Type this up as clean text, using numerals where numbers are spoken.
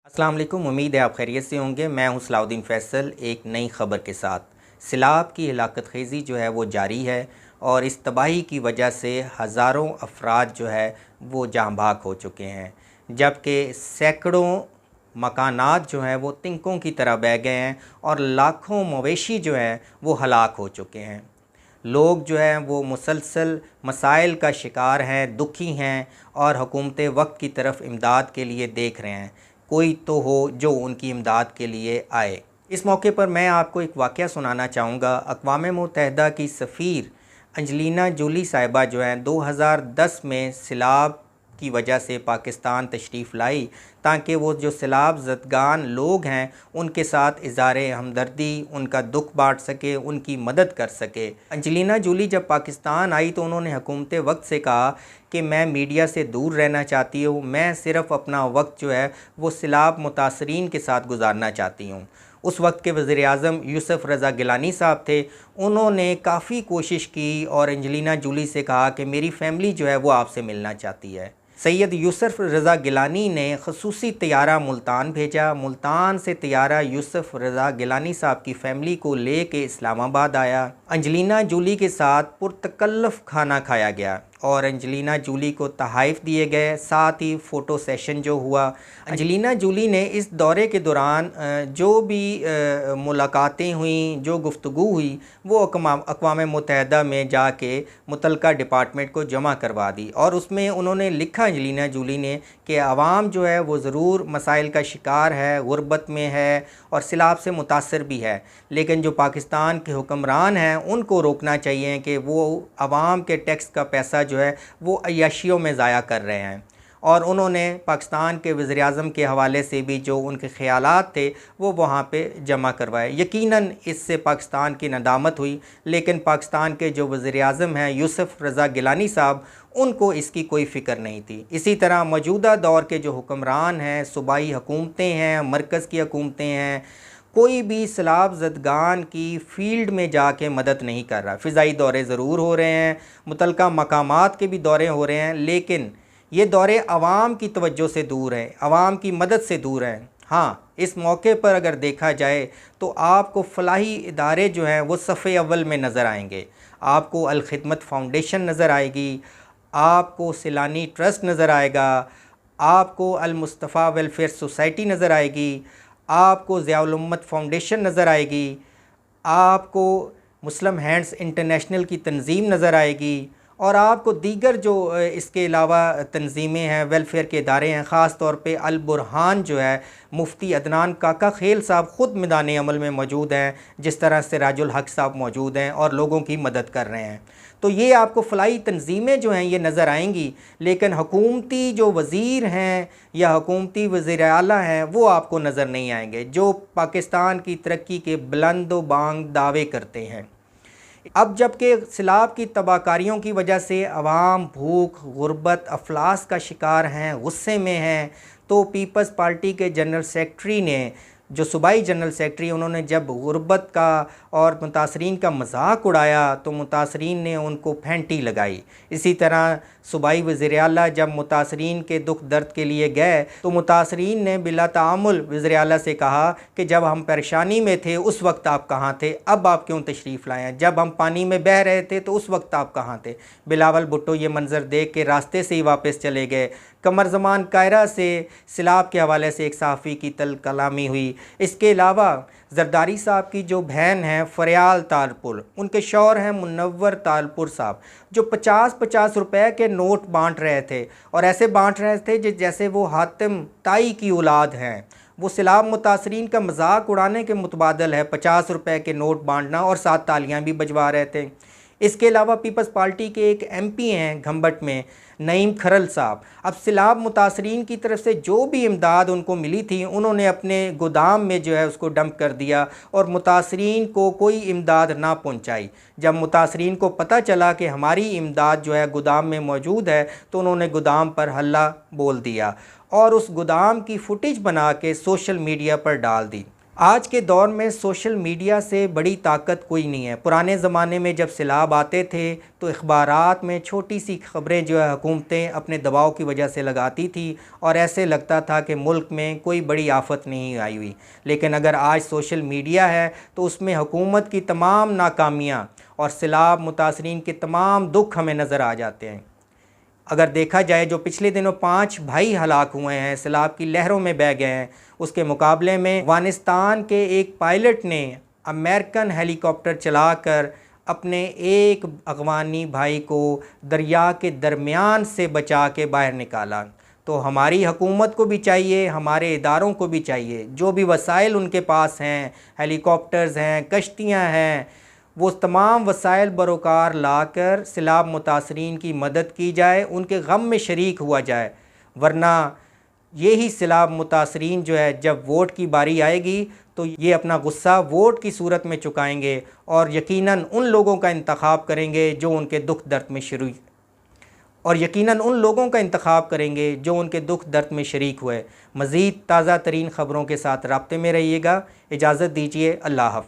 अस्सलाम वालेकुम। उम्मीद है आप खैरियत से होंगे। मैं हूं सलाउद्दीन फैसल एक नई ख़बर के साथ। सैलाब की हिलाकत खेज़ी जो है वो जारी है और इस तबाही की वजह से हज़ारों अफराद जो है वो जाँ भाग हो चुके हैं, जबकि सैकड़ों मकानात जो हैं वो तिनकों की तरह बह गए हैं और लाखों मवेशी जो हैं वो हलाक हो चुके हैं। लोग जो हैं वो मुसलसल मसाइल का शिकार हैं, दुखी हैं और हुकूमतें वक्त की तरफ इमदाद के लिए देख रहे हैं, कोई तो हो जो उनकी इमदाद के लिए आए। इस मौके पर मैं आपको एक वाक़या सुनाना चाहूँगा। अक़वाम मुत्तहिदा की सफ़ीर अंजलीना जोली साहिबा जो हैं 2010 में सैलाब की वजह से पाकिस्तान तशरीफ़ लाई ताकि वो जो सैलाब ज़दगान लोग हैं उनके साथ इज़हारे हमदर्दी, उनका दुख बाँट सके, उनकी मदद कर सके। अंजलीना जोली जब पाकिस्तान आई तो उन्होंने हुकूमत वक्त से कहा कि मैं मीडिया से दूर रहना चाहती हूँ, मैं सिर्फ़ अपना वक्त जो है वो सैलाब मुतासरीन के साथ गुजारना चाहती हूँ। उस वक्त के वज़ीर आज़म यूसुफ़ रज़ा गिलानी साहब थे। उन्होंने काफ़ी कोशिश की और अंजलीना जोली से कहा कि मेरी फ़ैमिली जो है वो आपसे मिलना चाहती है। सैयद यूसुफ़ रज़ा गिलानी ने ख़ुसूसी तैयारा मुल्तान भेजा। मुल्तान से तैयारा यूसुफ़ रज़ा गिलानी साहब की फ़ैमिली को ले के इस्लामाबाद आया। अंजलीना जोली के साथ पुरतकल्लुफ़ खाना खाया गया और अंजलीना जोली को तोहफ़े दिए गए, साथ ही फ़ोटो सेशन जो हुआ। अंजलीना जोली ने इस दौरे के दौरान जो भी मुलाकातें हुईं, जो गुफ्तगू हुई, वो अक़वाम मुत्तहिदा में जाके मुतल्लिक़ा डिपार्टमेंट को जमा करवा दी और उसमें उन्होंने लिखा अंजलीना जोली ने कि आवाम जो है वो ज़रूर मसाइल का शिकार है, गुरबत में है और सैलाब से मुतासर भी है, लेकिन जो पाकिस्तान के हुक्मरान हैं उनको रोकना चाहिए कि वो आवाम के टैक्स का पैसा जो है वो अय्याशियों में ज़ाया कर रहे हैं। और उन्होंने पाकिस्तान के वज़ीर आज़म के हवाले से भी जो उनके ख़यालात थे वो वहाँ पे जमा करवाए। यकीनन इससे पाकिस्तान की नदामत हुई, लेकिन पाकिस्तान के जो वज़ीर आज़म हैं यूसुफ़ रज़ा गिलानी साहब, उनको इसकी कोई फ़िक्र नहीं थी। इसी तरह मौजूदा दौर के जो हुक्मरान हैं, सूबाई हुकूमतें हैं, मरकज़ की हुकूमतें हैं, कोई भी सैलाब ज़दगान की फ़ील्ड में जाके मदद नहीं कर रहा। फ़िज़ाई दौरे ज़रूर हो रहे हैं, मुतल्लिक़ा मकामात के भी दौरे हो रहे हैं, लेकिन ये दौरे आवाम की तवज्जो से दूर हैं, आवाम की मदद से दूर हैं। हाँ, इस मौके पर अगर देखा जाए तो आपको फ़लाही इदारे जो हैं वो सफ़े अव्वल में नज़र आएंगे। आपको अल खिदमत फ़ाउंडेशन नज़र आएगी, आपको सैलानी ट्रस्ट नज़र आएगा, आपको अल मुस्तफ़ा वेलफेयर सोसाइटी नज़र आएगी, आपको ज़ियाउल उम्मत फ़ाउंडेशन नज़र आएगी, आपको मुस्लिम हैंड्स इंटरनेशनल की तंजीम नज़र आएगी और आपको दीगर जो इसके अलावा तंजीमें हैं, वेलफेयर के इदारे हैं, ख़ास तौर पे अल बुरहान जो है, मुफ्ती अदनान काका खेल साहब ख़ुद मैदान अमल में मौजूद हैं, जिस तरह से राजुल हक साहब मौजूद हैं और लोगों की मदद कर रहे हैं। तो ये आपको फ़लाही तंजीमें जो हैं ये नज़र आएंगी, लेकिन हुकूमती जो वज़ीर हैं या हुकूमती वज़ीर आला हैं वो आपको नज़र नहीं आएंगे, जो पाकिस्तान की तरक्की के बुलंद व बांग दावे करते हैं। अब जबकि सैलाब की तबाहकारियों की वजह से अवाम भूख, गुरबत, अफलास का शिकार हैं, गुस्से में हैं, तो पीपल्स पार्टी के जनरल सेक्रेटरी ने, जो सूबाई जनरल सेक्रेटरी, उन्होंने जब गुरबत का और मुतासरीन का मजाक उड़ाया तो मुतासरीन ने उनको फेंटी लगाई। इसी तरह सूबाई वज़ीर आला जब मुतासरीन के दुख दर्द के लिए गए तो मुतासरीन ने बिला तामुल वज़ीर आला से कहा कि जब हम परेशानी में थे उस वक्त आप कहाँ थे, अब आप क्यों तशरीफ़ लाए हैं? जब हम पानी में बह रहे थे तो उस वक्त आप कहाँ थे? बिलावल भुट्टो ये मंज़र देख के रास्ते से ही वापस चले गए। कमर ज़मान कायरा से सैलाब के हवाले से एक सहाफ़ी की तल कलामी हुई। इसके अलावा ज़रदारी साहब की जो बहन हैं फ़रियाल तालपुर, उनके शौहर हैं मुनव्वर तालपुर साहब, जो 50-50 रुपए के नोट बांट रहे थे और ऐसे बांट रहे थे जैसे वो हातिम ताई की औलाद हैं। वो सैलाब मुतासरीन का मजाक उड़ाने के मुतबादल है 50 रुपए के नोट बांटना और साथ तालियां भी बजवा रहे थे। इसके अलावा पीपल्स पार्टी के एक MP हैं घंबट में, नईम खरल साहब, अब सैलाब मुतासरीन की तरफ से जो भी इमदाद उनको मिली थी उन्होंने अपने गोदाम में जो है उसको डंप कर दिया और मुतासरीन को कोई इमदाद ना पहुंचाई। जब मुतासरीन को पता चला कि हमारी इमदाद जो है गोदाम में मौजूद है तो उन्होंने गोदाम पर हल्ला बोल दिया और उस गोदाम की फुटेज बना के सोशल मीडिया पर डाल दी। आज के दौर में सोशल मीडिया से बड़ी ताकत कोई नहीं है। पुराने ज़माने में जब सैलाब आते थे तो अखबारात में छोटी सी ख़बरें जो है हुकूमतें अपने दबाव की वजह से लगाती थी और ऐसे लगता था कि मुल्क में कोई बड़ी आफत नहीं आई हुई। लेकिन अगर आज सोशल मीडिया है तो उसमें हुकूमत की तमाम नाकामियाँ और सैलाब मुतासरीन के तमाम दुख हमें नज़र आ जाते हैं। अगर देखा जाए जो पिछले दिनों 5 भाई हलाक हुए हैं, सैलाब की लहरों में बह गए हैं, उसके मुकाबले में अफ़गानिस्तान के एक पायलट ने अमेरिकन हेलीकॉप्टर चलाकर अपने एक अफ़गानी भाई को दरिया के दरमियान से बचा के बाहर निकाला। तो हमारी हुकूमत को भी चाहिए, हमारे इदारों को भी चाहिए, जो भी वसाइल उनके पास हैं, हेलीकॉप्टर्स हैं, कश्तियाँ हैं, वो तमाम वसाइल बरोकार लाकर सैलाब मुतासरीन की मदद की जाए, उनके गम में शरीक हुआ जाए। वरना यही सैलाब मुतासरीन जो है जब वोट की बारी आएगी तो ये अपना गुस्सा वोट की सूरत में चुकाएंगे और यकीनन उन लोगों का इंतखाब करेंगे जो उनके दुख दर्द में शरीक हुए। मज़ीद ताज़ा तरीन ख़बरों के साथ राब्ते में रहिएगा। इजाज़त दीजिए। अल्लाह हाफ़िज़।